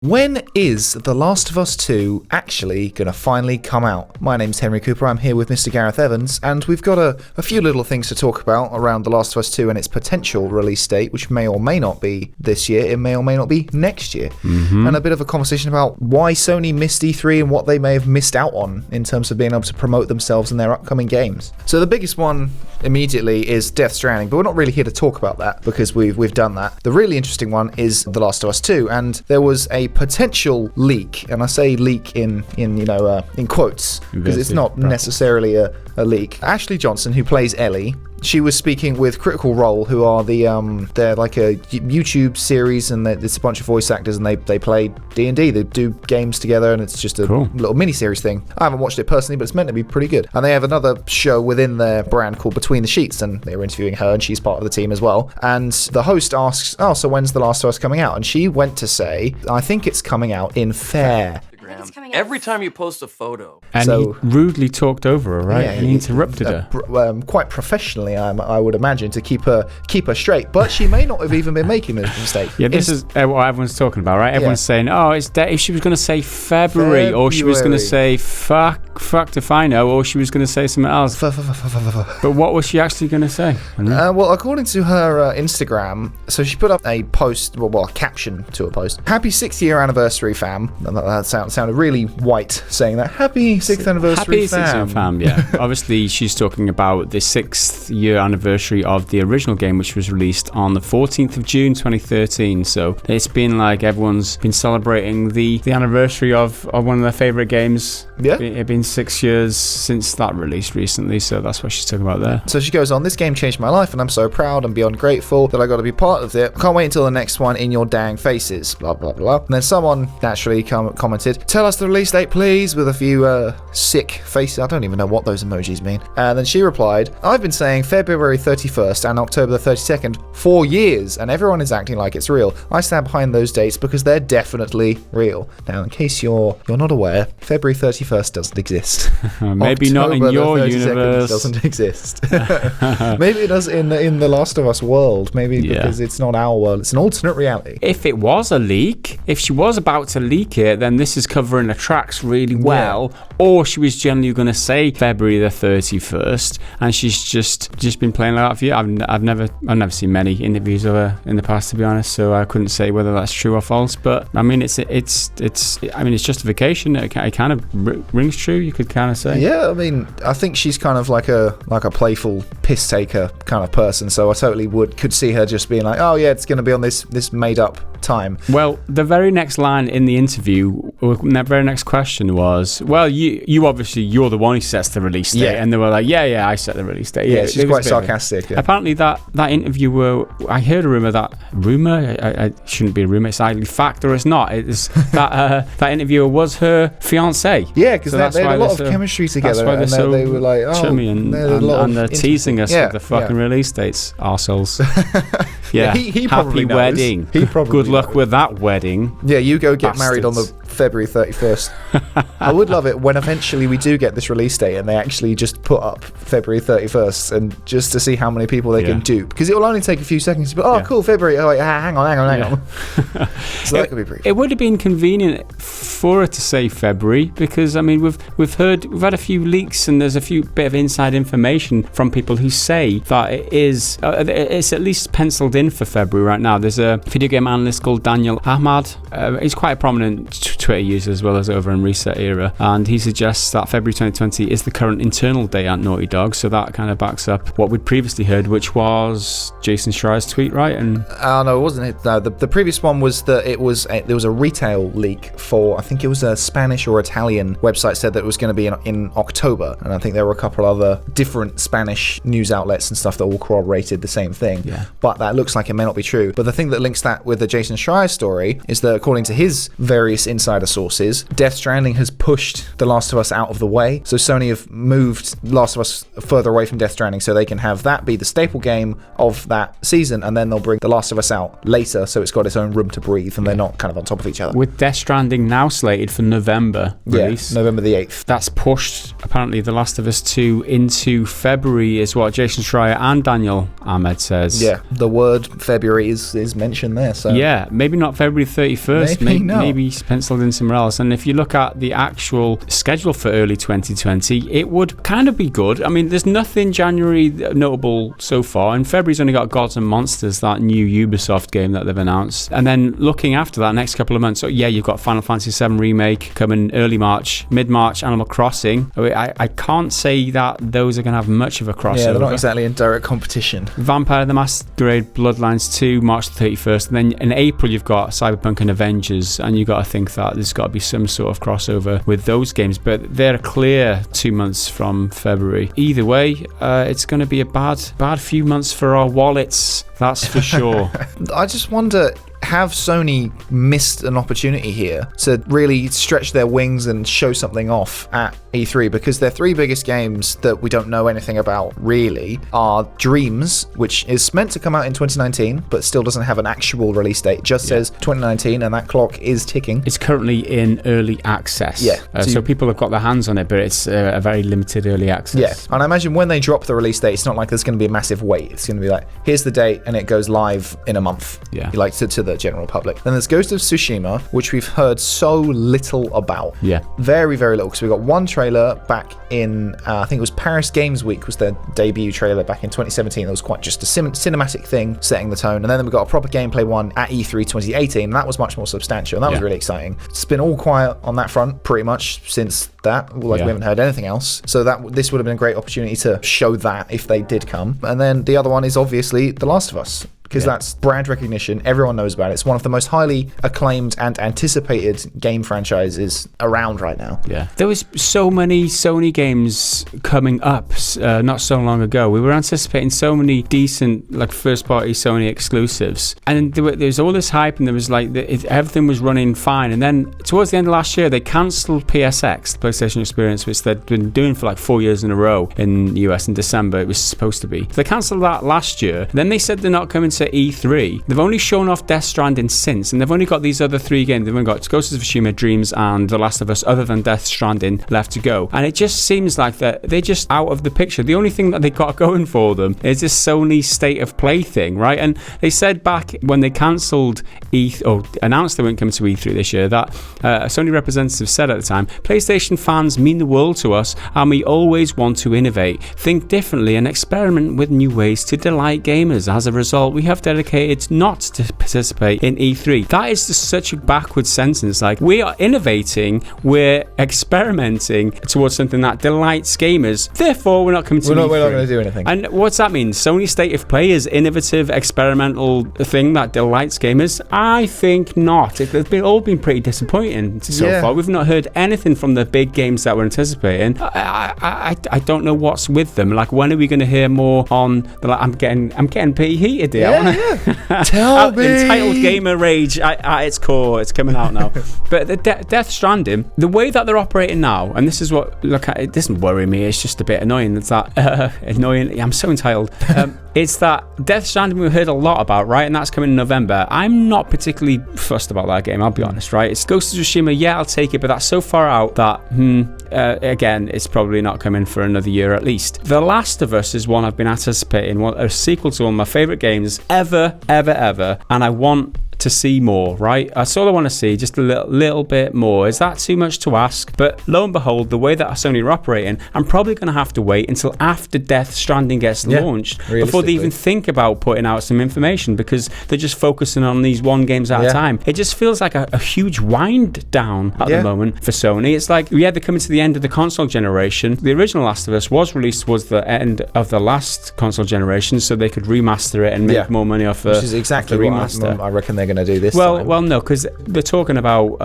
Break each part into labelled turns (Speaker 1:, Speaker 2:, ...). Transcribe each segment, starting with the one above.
Speaker 1: When is The Last of Us 2 actually going to finally come out? My name's Henry Cooper, I'm here with Mr. Gareth Evans, and we've got a few little things to talk about around The Last of Us 2 and its potential release date, which may or may not be this year, it may or may not be next year. And a bit of a conversation about why Sony missed E3 and what they may have missed out on in terms of being able to promote themselves and their upcoming games. So the biggest one immediately is Death Stranding, but we're not really here to talk about that because we've done that. The really interesting one is The Last of Us 2, and there was a potential leak, and I say leak in quotes because it's not necessarily a leak. Ashley Johnson, who plays Ellie, she was speaking with Critical Role, who are they're like a YouTube series, and it's a bunch of voice actors, and they play D&D. They do games together, and it's just a little mini-series thing. I haven't watched it personally, but it's meant to be pretty good. And they have another show within their brand called Between the Sheets, and they were interviewing her, and she's part of the team as well. And the host asks, so when's The Last of Us coming out? And she went to say, I think it's coming out in Fair.
Speaker 2: Every time you post a photo.
Speaker 3: And so, he rudely talked over her, right? And he interrupted her.
Speaker 1: Quite professionally, I would imagine, to keep her straight. But she may not have even been making this mistake.
Speaker 3: Yeah, this is what everyone's talking about, right? Everyone's saying, if she was going to say February, or she was going to say fuck if I know, or she was going to say something else. But what was she actually going to say?
Speaker 1: Well, according to her Instagram, so she put up a post, a caption to a post. Happy 6th year anniversary, fam. That sounded really white saying that. Happy 6th anniversary, fam.
Speaker 3: Happy 6th year, fam, yeah. Obviously, she's talking about the 6th year anniversary of the original game, which was released on the 14th of June 2013. So it's been like everyone's been celebrating the anniversary of one of their favourite games. Yeah. It's been 6 years since that released recently, so that's what she's talking about there.
Speaker 1: So she goes on, this game changed my life, and I'm so proud and beyond grateful that I got to be part of it. Can't wait until the next one in your dang faces. Blah, blah, blah. And then someone naturally commented, tell us the release date, please, with a few sick faces. I don't even know what those emojis mean. And then she replied, I've been saying February 31st and October the 32nd for years, and everyone is acting like it's real. I stand behind those dates because they're definitely real. Now, in case you're not aware, February 31st doesn't exist.
Speaker 3: Maybe not in your universe.
Speaker 1: Doesn't exist. Maybe it does in the Last of Us world. Maybe because it's not our world. It's an alternate reality.
Speaker 3: If it was a leak, if she was about to leak it, then this is covering the tracks really well. Yeah. Or she was generally going to say February the 31st, and she's just been playing like that for you. I've never seen many interviews of her in the past, to be honest, so I couldn't say whether that's true or false. But I mean, it's justification. It kind of rings true, you could kind of say.
Speaker 1: Yeah, I mean, I think she's kind of like a playful piss taker kind of person. So I totally could see her just being like, oh yeah, it's going to be on this made up time.
Speaker 3: Well, the very next line in the interview, the very next question was, well, you obviously, you're the one who sets the release date. And they were like, yeah, I set the release date.
Speaker 1: Yeah, she's quite sarcastic. Yeah.
Speaker 3: Apparently that interviewer, I heard a rumor, I shouldn't be a rumor, it's either fact or it's not. It's that interviewer was her fiance.
Speaker 1: Yeah, because they had a lot of chemistry together.
Speaker 3: That's why
Speaker 1: and they were like,
Speaker 3: chummy and they're teasing us with the fucking release dates, arseholes. Yeah,
Speaker 1: he probably
Speaker 3: happy
Speaker 1: knows.
Speaker 3: Wedding.
Speaker 1: He probably
Speaker 3: Good luck with that wedding.
Speaker 1: Yeah, you go get married on the February 31st. I would love it when eventually we do get this release date and they actually just put up February 31st and just to see how many people they can dupe, because it will only take a few seconds. But cool, February. Oh wait, hang on. So that could be brief.
Speaker 3: It would have been convenient for her to say February, because I mean we've had a few leaks and there's a few bit of inside information from people who say that it's at least penciled in for February right now. There's a video game analyst called Daniel Ahmad. He's quite a prominent Twitter user as well as over in Reset Era, and he suggests that February 2020 is the current internal date at Naughty Dog, so that kind of backs up what we'd previously heard, which was Jason Schreier's tweet, right? And
Speaker 1: no, it wasn't it. No, the previous one was that there was a retail leak for, I think it was a Spanish or Italian website said that it was going to be in October, and I think there were a couple other different Spanish news outlets and stuff that all corroborated the same thing. Yeah. But that looks like it may not be true. But the thing that links that with the Jason Schreier story is that according to his various insider insider sources, Death Stranding has pushed The Last of Us out of the way. So Sony have moved Last of Us further away from Death Stranding so they can have that be the staple game of that season, and then they'll bring The Last of Us out later so it's got its own room to breathe and they're not kind of on top of each other.
Speaker 3: With Death Stranding now slated for November release.
Speaker 1: Yeah, November the 8th.
Speaker 3: That's pushed, apparently, The Last of Us 2 into February, is what Jason Schreier and Daniel Ahmed says.
Speaker 1: Yeah, the word February is mentioned there. So
Speaker 3: yeah, maybe not February 31st. Maybe he's penciled in somewhere else. And if you look at the actual schedule for early 2020, it would kind of be good. I mean, there's nothing January notable so far. And February's only got Gods and Monsters, that new Ubisoft game that they've announced. And then looking after that next couple of months, so yeah, you've got Final Fantasy VII Remake coming early March, mid-March, Animal Crossing. I can't say that those are going to have much of a crossover.
Speaker 1: Yeah, they're not exactly in direct competition.
Speaker 3: Vampire the Masquerade Bloodlines 2, March the 31st. And then in April, you've got Cyberpunk and Avengers. And you've got to think that there's got to be some sort of crossover with those games. But they're a clear 2 months from February. Either way, it's going to be a bad few months for our wallets. That's for sure.
Speaker 1: I just wonder, have Sony missed an opportunity here to really stretch their wings and show something off at E3? Because their three biggest games that we don't know anything about really are Dreams, which is meant to come out in 2019 but still doesn't have an actual release date. It just says 2019 and that clock is ticking.
Speaker 3: It's currently in early access.
Speaker 1: Yeah.
Speaker 3: So people have got their hands on it, but it's a very limited early access.
Speaker 1: Yeah. And I imagine when they drop the release date, it's not like there's going to be a massive wait. It's going to be like, here's the date and it goes live in a month.
Speaker 3: Yeah.
Speaker 1: Like to the general public. Then there's Ghost of Tsushima, which we've heard so little about.
Speaker 3: Yeah.
Speaker 1: Very, very little. Because we got one trailer back in, I think it was Paris Games Week was their debut trailer back in 2017. It was quite just a cinematic thing setting the tone. And then we got a proper gameplay one at E3 2018. And that was much more substantial. And that was really exciting. It's been all quiet on that front pretty much since that. We haven't heard anything else. So this would have been a great opportunity to show that if they did come. And then the other one is obviously The Last of Us. Because that's brand recognition. Everyone knows about it. It's one of the most highly acclaimed and anticipated game franchises around right now.
Speaker 3: Yeah. There was so many Sony games coming up not so long ago. We were anticipating so many decent like first-party Sony exclusives. And there was all this hype and there was like everything was running fine. And then towards the end of last year, they cancelled PSX, the PlayStation Experience, which they'd been doing for like 4 years in a row in the US in December. It was supposed to be. So they cancelled that last year. Then they said they're not coming to E3. They've only shown off Death Stranding since, and they've only got these other three games. They've only got Ghost of Tsushima, Dreams, and The Last of Us, other than Death Stranding, left to go. And it just seems like that they're just out of the picture. The only thing that they got going for them is this Sony State of Play thing, right? And they said back when they cancelled announced they weren't coming to E3 this year, that a Sony representative said at the time, PlayStation fans mean the world to us, and we always want to innovate, think differently, and experiment with new ways to delight gamers. As a result, we have dedicated not to participate in E3. That is just such a backwards sentence. Like, we are innovating, we're experimenting towards something that delights gamers, therefore we're not coming to E3.
Speaker 1: We're not going to do anything.
Speaker 3: And what's that mean? Sony State of Play is innovative, experimental thing that delights gamers? I think not. They've all been pretty disappointing so far. We've not heard anything from the big games that we're anticipating. I don't know what's with them. Like, when are we going to hear more on the? I'm getting pretty heated here.
Speaker 1: Tell me.
Speaker 3: Entitled gamer rage at its core. It's coming out now. But the Death Stranding, the way that they're operating now, and this is what it doesn't worry me. It's just a bit annoying. It's that annoying. I'm so entitled. It's that Death Stranding we heard a lot about, right? And that's coming in November. I'm not particularly fussed about that game, I'll be honest, right? It's Ghost of Tsushima, yeah, I'll take it, but that's so far out that, again, it's probably not coming for another year at least. The Last of Us is one I've been anticipating, a sequel to one of my favourite games ever, and I want to see more, right? That's all I want to see, just a little bit more. Is that too much to ask? But lo and behold, the way that Sony are operating, I'm probably going to have to wait until after Death Stranding gets launched before they even think about putting out some information, because they're just focusing on these one games at a time. It just feels like a huge wind down at the moment for Sony. It's like, they're coming to the end of the console generation. The original Last of Us was released towards the end of the last console generation, so they could remaster it and make more money off
Speaker 1: which is exactly
Speaker 3: the remaster.
Speaker 1: I reckon they're going to do this time.
Speaker 3: Well, no, because they're talking about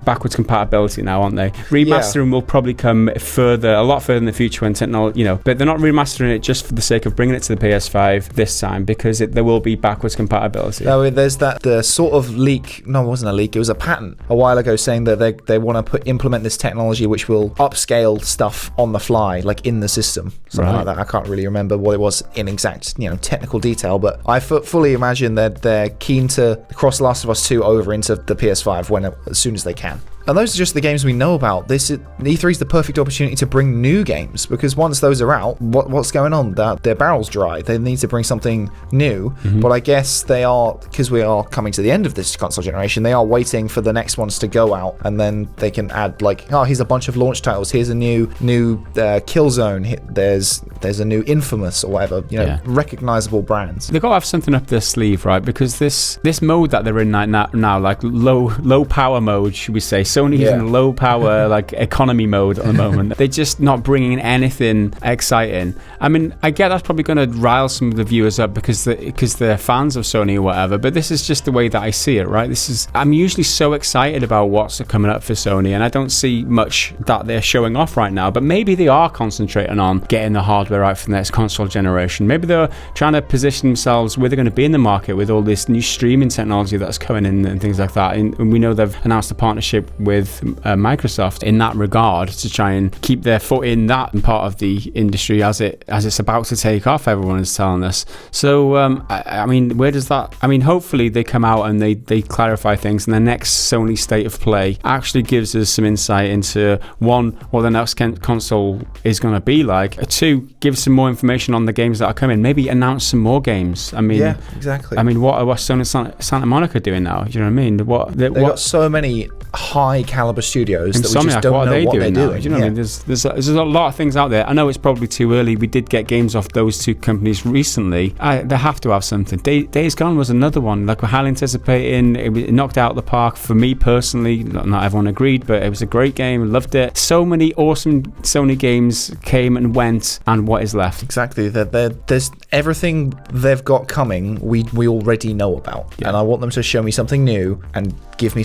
Speaker 3: backwards compatibility now, aren't they? Remastering will probably come a lot further in the future when technology, but they're not remastering it just for the sake of bringing it to the PS5 this time, because there will be backwards compatibility.
Speaker 1: No, there's the sort of leak. No, it wasn't a leak. It was a patent a while ago saying that they want to implement this technology which will upscale stuff on the fly, like in the system, something like that. I can't really remember what it was in exact, technical detail, but I fully imagine that they're keen to cross Last of Us 2 over into the PS5 as soon as they can. And those are just the games we know about. E3 is the perfect opportunity to bring new games, because once those are out, what's going on? Their barrel's dry. They need to bring something new. Mm-hmm. But I guess they are, because we are coming to the end of this console generation, they are waiting for the next ones to go out, and then they can add here's a bunch of launch titles. Here's a new Killzone. There's a new Infamous or whatever. Recognizable brands.
Speaker 3: They've got to have something up their sleeve, right? Because this mode that they're in now, like low power mode, should we say? Sony's in low power economy mode at the moment. They're just not bringing anything exciting. I mean, I get that's probably going to rile some of the viewers up because they're fans of Sony or whatever, but this is just the way that I see it, right? I'm usually so excited about what's coming up for Sony, and I don't see much that they're showing off right now, but maybe they are concentrating on getting the hardware right for the next console generation. Maybe they're trying to position themselves where they're going to be in the market with all this new streaming technology that's coming in and things like that. And we know they've announced a partnership with Microsoft in that regard to try and keep their foot in that part of the industry as it's about to take off, everyone is telling us. So I mean, where does that, I mean, hopefully they come out and they clarify things, and the next Sony State of Play actually gives us some insight into, one, what the next console is going to be like, two, give some more information on the games that are coming, maybe announce some more games. I mean,
Speaker 1: yeah, exactly.
Speaker 3: I mean, what Sony Santa Monica doing now? Do you know what I mean? They've got
Speaker 1: so many high caliber studios that we just don't know what they're doing.
Speaker 3: Do you know what I mean? There's a lot of things out there. I know it's probably too early. We did get games off those two companies recently. They have to have something. Days Gone was another one. We're highly anticipating. It knocked out the park for me personally. Not everyone agreed, but it was a great game. Loved it. So many awesome Sony games came and went, and what is left?
Speaker 1: Exactly. There's everything they've got coming. We already know about, and I want them to show me something new and give me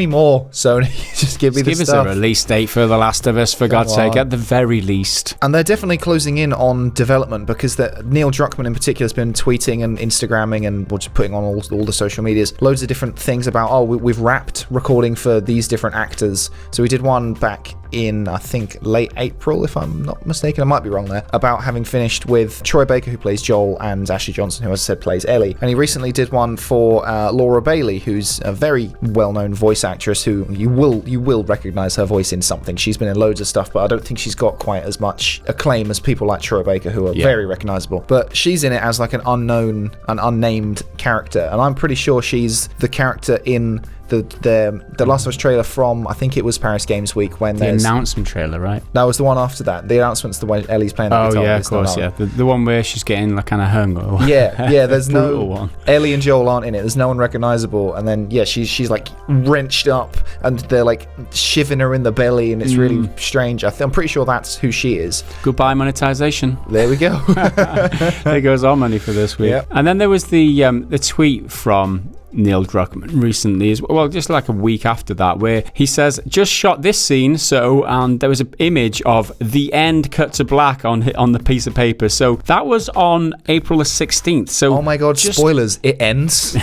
Speaker 1: more, Sony. Just give
Speaker 3: us a release date for The Last of Us, for God's sake, at the very least.
Speaker 1: And they're definitely closing in on development, because Neil Druckmann in particular has been tweeting and Instagramming and just putting on all the social medias loads of different things about, we've wrapped recording for these different actors. So we did one back in, I think, late April, if I'm not mistaken. I might be wrong there, about having finished with Troy Baker, who plays Joel, and Ashley Johnson, who, as I said, plays Ellie. And he recently did one for Laura Bailey, who's a very well-known voice actress who you will recognize her voice in something. She's been in loads of stuff, but I don't think she's got quite as much acclaim as people like Troy Baker, who are very recognizable. But she's in it as an unnamed character, and I'm pretty sure she's the character in the Last of Us trailer from, I think it was Paris Games Week, when
Speaker 3: the announcement trailer, right?
Speaker 1: That was the one after that. The announcement's the one Ellie's playing the guitar.
Speaker 3: Oh yeah, of course, yeah. The one where she's getting kind of hung.
Speaker 1: Yeah. There's no
Speaker 3: one.
Speaker 1: Ellie and Joel aren't in it. There's no one recognizable, and then she's wrenched up, and they're shivving her in the belly, and it's really strange. I'm pretty sure that's who she is.
Speaker 3: Goodbye monetization.
Speaker 1: There we go.
Speaker 3: There goes our money for this week. Yep. And then there was the tweet from Neil Druckmann recently, as well, just a week after that, where he says, just shot this scene, and there was an image of the end cut to black on the piece of paper. So that was on April the 16th. So
Speaker 1: oh my god, spoilers, it ends.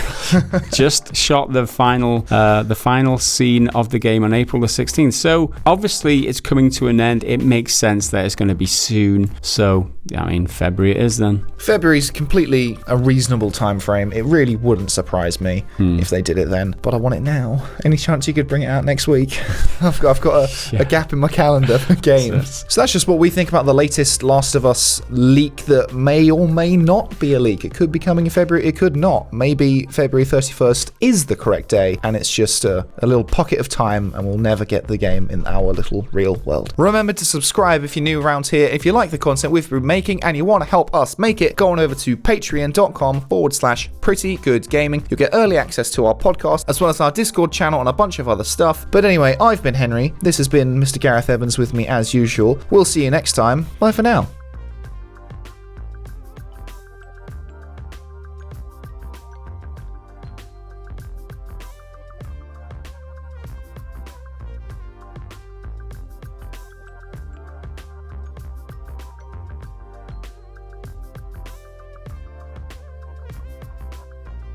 Speaker 3: Just shot the final scene of the game on April the 16th. So obviously it's coming to an end. It makes sense that it's going to be soon. So I mean, February it is then.
Speaker 1: February's completely a reasonable time frame. It really wouldn't surprise me if they did it then, but I want it now. Any chance you could bring it out next week? I've got a gap in my calendar for games. So that's just what we think about the latest Last of Us leak that may or may not be a leak. It could be coming in February, it could not. Maybe February 31st is the correct day, and it's just a little pocket of time, and we'll never get the game in our little real world. Remember to subscribe if you're new around here. If you like the content we've been making and you want to help us make it, go on over to patreon.com/prettygoodgaming. You'll get early access to our podcast, as well as our Discord channel and a bunch of other stuff. But anyway, I've been Henry. This has been Mr. Gareth Evans with me as usual. We'll see you next time. Bye for now.